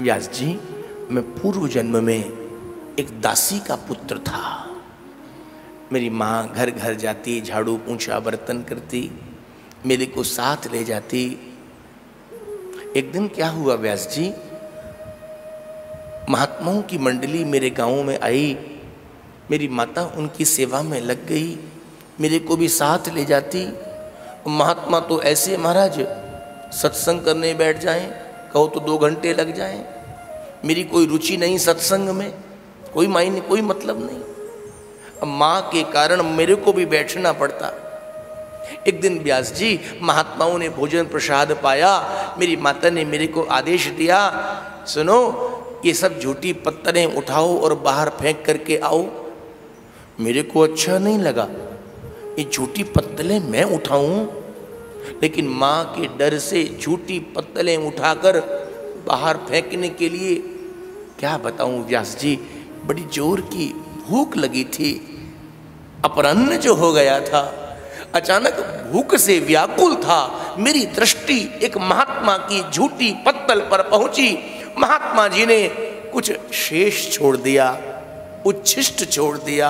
व्यास जी, मैं पूर्व जन्म में एक दासी का पुत्र था। मेरी माँ घर घर जाती, झाड़ू पोंछा बर्तन करती, मेरे को साथ ले जाती। एक दिन क्या हुआ व्यास जी, महात्माओं की मंडली मेरे गांव में आई। मेरी माता उनकी सेवा में लग गई, मेरे को भी साथ ले जाती। महात्मा तो ऐसे महाराज सत्संग करने बैठ जाएं, कहो तो 2 घंटे लग जाएं। मेरी कोई रुचि नहीं सत्संग में, कोई मायने, कोई मतलब नहीं। अब माँ के कारण मेरे को भी बैठना पड़ता। एक दिन व्यास जी, महात्माओं ने भोजन प्रसाद पाया। मेरी माता ने मेरे को आदेश दिया, सुनो ये सब झूठी पत्तलें उठाओ और बाहर फेंक करके आओ। मेरे को अच्छा नहीं लगा, ये झूठी पत्तलें मैं उठाऊं, लेकिन माँ के डर से झूठी पत्तलें उठाकर बाहर फेंकने के लिए, क्या बताऊं व्यास जी, बड़ी जोर की भूख लगी थी। अपराह्न जो हो गया था, अचानक भूख से व्याकुल था। मेरी दृष्टि एक महात्मा की झूठी पत्तल पर पहुंची। महात्मा जी ने कुछ शेष छोड़ दिया, उच्छिष्ट छोड़ दिया,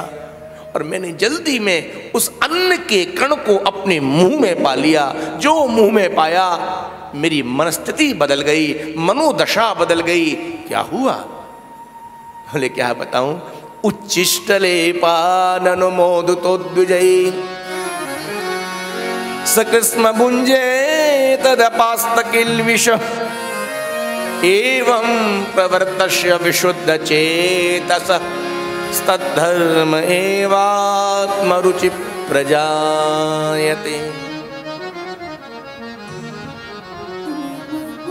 और मैंने जल्दी में उस अन्न के कण को अपने मुंह में पा लिया। जो मुंह में पाया, मेरी मनस्थिति बदल गई, मनोदशा बदल गई। क्या हुआ? बोले क्या बताऊं, उच्छिष्टले पाननुमोदतो द्विजै सकृष्म भुंजे तदपास्तकिल्विष एवं प्रवर्तस्य विशुद्ध चेतस तद्धर्म एवात्मरुचि प्रजायते।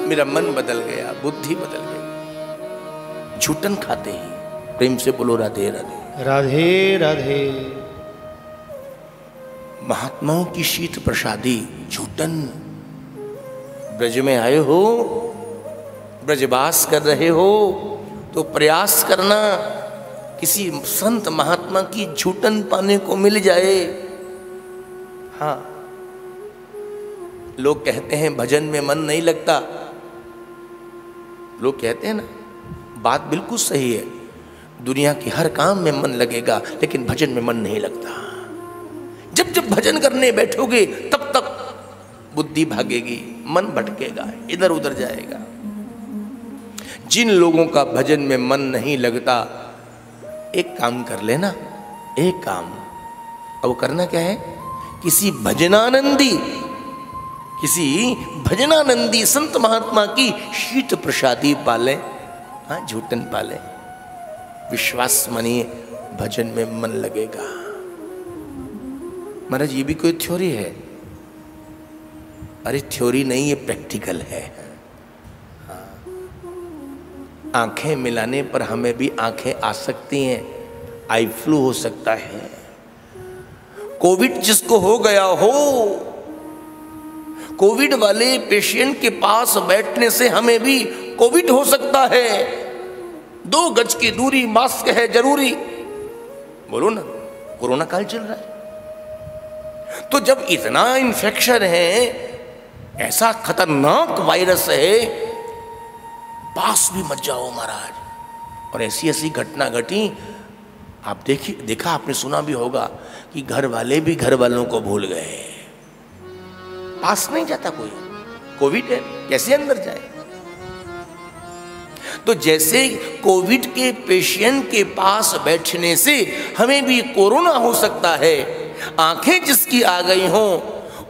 मेरा मन बदल गया, बुद्धि बदल गई। झूठन खाते ही। प्रेम से बोलो राधे राधे। राधे राधे। महात्माओं की शीत प्रसादी झूठन। ब्रज में आए हो, ब्रजवास कर रहे हो, तो प्रयास करना किसी संत महात्मा की झूठन पाने को मिल जाए। हाँ, लोग कहते हैं भजन में मन नहीं लगता। लोग कहते हैं ना, बात बिल्कुल सही है, दुनिया के हर काम में मन लगेगा, लेकिन भजन में मन नहीं लगता। जब जब भजन करने बैठोगे तब तक बुद्धि भागेगी, मन भटकेगा, इधर उधर जाएगा। जिन लोगों का भजन में मन नहीं लगता, एक काम कर लेना, एक काम। अब करना क्या है, किसी भजनानंदी संत महात्मा की शीत प्रसादी पाले। हाँ, झूठन पाले, विश्वास मानिए, भजन में मन लगेगा। महाराज ये भी कोई थ्योरी है? अरे थ्योरी नहीं, ये प्रैक्टिकल है। आंखें मिलाने पर हमें भी आंखें आ सकती हैं, आई फ्लू हो सकता है। कोविड जिसको हो गया हो, कोविड वाले पेशेंट के पास बैठने से हमें भी कोविड हो सकता है। 2 गज की दूरी, मास्क है जरूरी। बोलो ना, कोरोना काल चल रहा है, तो जब इतना इन्फेक्शन है, ऐसा खतरनाक वायरस है, पास भी मत जाओ महाराज। और ऐसी ऐसी घटना घटी, आप देखा आपने सुना भी होगा कि घर वाले भी घर वालों को भूल गए, पास नहीं जाता कोई। कोविड है, कैसे अंदर जाए? तो जैसे कोविड के पेशेंट के पास बैठने से हमें भी कोरोना हो सकता है, आंखें जिसकी आ गई हों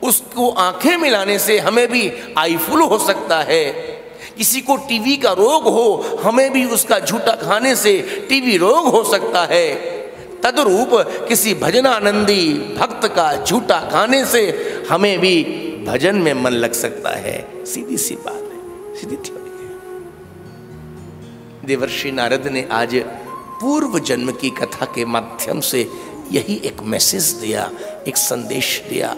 उसको आंखें मिलाने से हमें भी आई फ्लू हो सकता है। किसी को टीबी का रोग हो, हमें भी उसका झूठा खाने से टीबी रोग हो सकता है। तद्रूप किसी भजनानंदी भक्त का झूठा खाने से हमें भी भजन में मन लग सकता है। सीधी सी बात है, सीधी थ्योरी है। देवर्षि नारद ने आज पूर्व जन्म की कथा के माध्यम से यही एक मैसेज दिया, एक संदेश दिया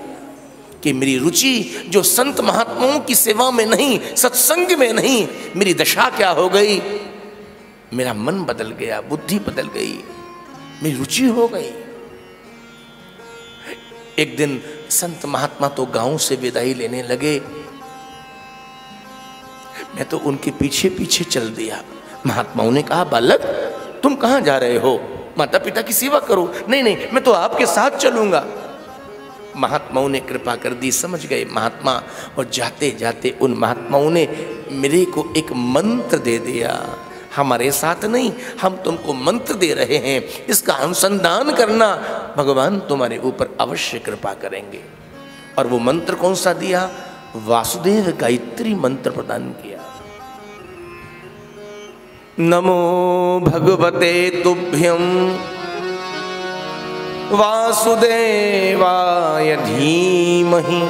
कि मेरी रुचि जो संत महात्माओं की सेवा में नहीं, सत्संग में नहीं, मेरी दशा क्या हो गई? मेरा मन बदल गया, बुद्धि बदल गई, मेरी रुचि हो गई। एक दिन संत महात्मा तो गांव से विदाई लेने लगे। मैं तो उनके पीछे पीछे चल दिया। महात्माओं ने कहा, बालक तुम कहाँ जा रहे हो? माता पिता की सेवा करो। नहीं नहीं, मैं तो आपके साथ चलूंगा। महात्माओं ने कृपा कर दी, समझ गए महात्मा, और जाते जाते उन महात्माओं ने मेरे को एक मंत्र दे दिया। हमारे साथ नहीं, हम तुमको मंत्र दे रहे हैं, इसका अनुसंधान करना, भगवान तुम्हारे ऊपर अवश्य कृपा करेंगे। और वो मंत्र कौन सा दिया? वासुदेव गायत्री मंत्र प्रदान किया। नमो भगवते तुभ्यं वासुदेवाय धीमहि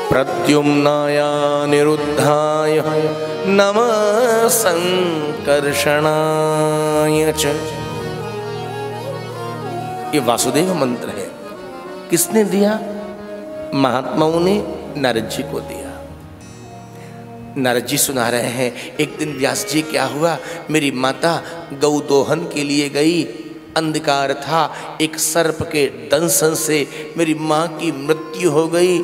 प्रद्युम्नाय निरुद्धाय नमः संकर्षणाय च। ये वासुदेव मंत्र है। किसने दिया? महात्माओं ने नारद जी को दिया। नारद जी सुना रहे हैं, एक दिन व्यास जी क्या हुआ, मेरी माता गौ दोहन के लिए गई, अंधकार था, एक सर्प के दंशन से मेरी माँ की मृत्यु हो गई।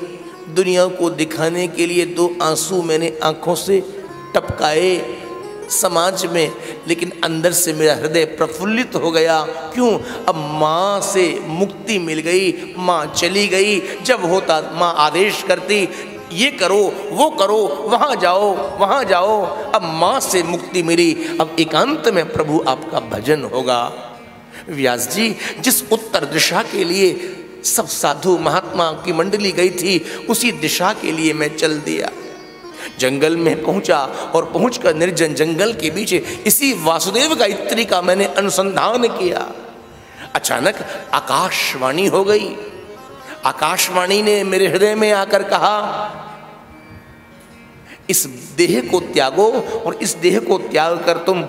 दुनिया को दिखाने के लिए 2 आंसू मैंने आंखों से टपकाए समाज में, लेकिन अंदर से मेरा हृदय प्रफुल्लित हो गया। क्यों? अब माँ से मुक्ति मिल गई, माँ चली गई। जब होता माँ आदेश करती, ये करो, वो करो, वहाँ जाओ, वहाँ जाओ। अब माँ से मुक्ति मिली, अब एकांत में प्रभु आपका भजन होगा। व्यास जी, जिस उत्तर दिशा के लिए सब साधु महात्मा की मंडली गई थी, उसी दिशा के लिए मैं चल दिया। जंगल में पहुंचा और पहुंचकर निर्जन जंगल के बीच इसी वासुदेव गायत्री का मैंने अनुसंधान किया। अचानक आकाशवाणी हो गई। आकाशवाणी ने मेरे हृदय में आकर कहा, इस देह को त्यागो और इस देह को त्याग कर तुम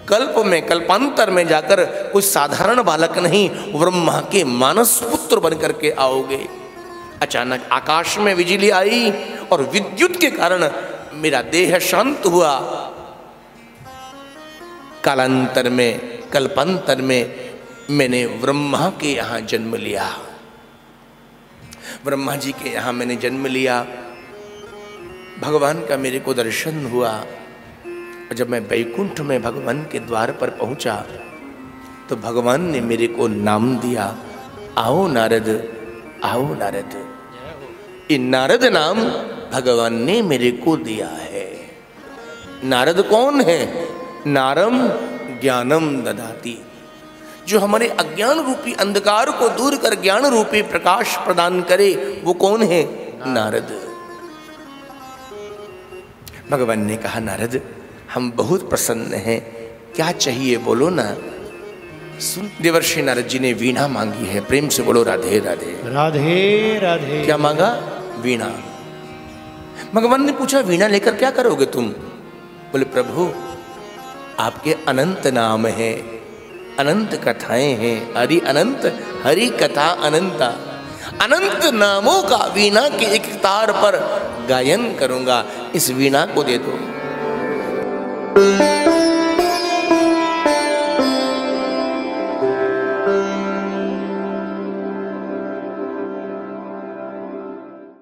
कल्प में, कल्पांतर में जाकर कोई साधारण बालक नहीं, ब्रह्मा के मानस पुत्र बन करके आओगे। अचानक आकाश में बिजली आई और विद्युत के कारण मेरा देह शांत हुआ। कालांतर में, कल्पांतर में मैंने ब्रह्मा के यहाँ जन्म लिया। ब्रह्मा जी के यहाँ मैंने जन्म लिया। भगवान का मेरे को दर्शन हुआ। जब मैं वैकुंठ में भगवान के द्वार पर पहुंचा तो भगवान ने मेरे को नाम दिया, आओ नारद, आओ नारद। ये नारद नाम भगवान ने मेरे को दिया है। नारद कौन है? नारम ज्ञानम ददाति, जो हमारे अज्ञान रूपी अंधकार को दूर कर ज्ञान रूपी प्रकाश प्रदान करे, वो कौन है? नारद। भगवान ने कहा, नारद हम बहुत प्रसन्न हैं, क्या चाहिए बोलो ना। सुन, देवर्षि नारद जी ने वीणा मांगी है। प्रेम से बोलो राधे राधे। राधे राधे। क्या मांगा? वीणा। भगवान ने पूछा, वीणा लेकर क्या करोगे तुम? बोले, प्रभु आपके अनंत नाम है, अनंत कथाएं हैं, हरि अनंत, हरि कथा अनंता, अनंत नामों का वीणा के एक तार पर गायन करूंगा, इस वीणा को दे दो।